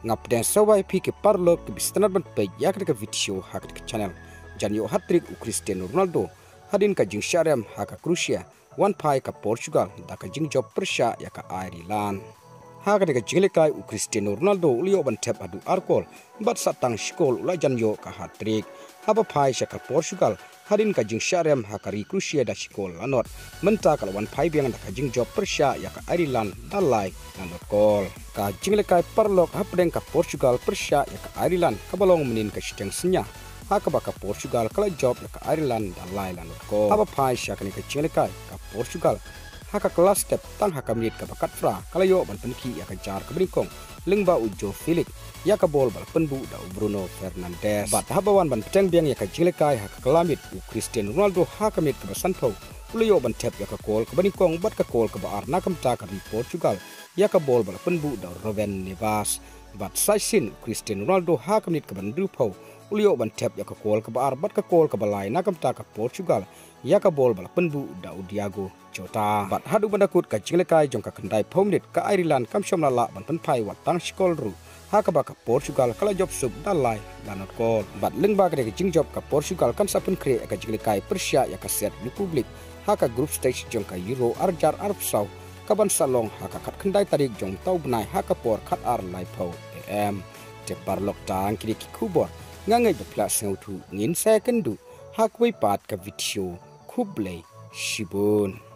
ngap den sawai pi ke parlo ke bistanat ban pe yak ke video hak ke channel jan yo hat-trick u Cristiano Ronaldo hadin ka jing syarem hak Croatia wanphai ka Portugal da ka jingjop Persia ya ka Ireland hak ke jingle kai u Cristiano Ronaldo ulio ban tap adu arkol bat satang skol ula jan yo ka hat-trick haba phai sya ka Portugal hadin ka jing syarem hak Croatia da skol lanot menta ka wanphai biang da ka jingjop Persia ya ka Ireland dalai lanot kol ka jingle kai parlok hapdeng ka Portugal Persia ya ka Ireland kabalong menin ka steng senya haka baka Portugal kala job ya ka Ireland dalai lanot ko haba phai sya ka ni ka jingle kai ka Portugal haka kelas step tang haka menit ka bakat fra kala yo ban penki ya ka jar ka bringkong lingba ujo Felix ya ka bol bal penbu da Bruno Fernandes bat habawan ban peteng biang ya ka jingle kai haka kelamit u Cristiano Ronaldo haka mit ka sanpo ulio ban tap ya ka kol ka bringkong bat ka kol ka baar nakam ta ka di Portugal ya ka bol bal penbu da Ruben Neves bat saisin Cristiano Ronaldo haka mit ka ban dupo ulio ban tap ya ka kol ka baar bat ka kol ka balai nakam ta ka Portugal ya ka bol bal penbu da Diego Jota bat hadu bandakut ka jingle kai jong ka kendai pomnit ka Ireland kam syom la ban penpai wat tang skol ru haka baka Portugal kala job sub dalai lanot kol bat lengba ka jingjop ka Portugal kan sapun kre ka jingle kai Persia ya ka set Republik haka group stage jong ka Euro arjar Arab Sau kaban salong haka kat kendai tarik jong tau benai haka por kat ar lai pau em te parlok tang kiri ki kubor ngangai bepla sengau tu ngin saya kendu hak wei pat ka video kublai shibun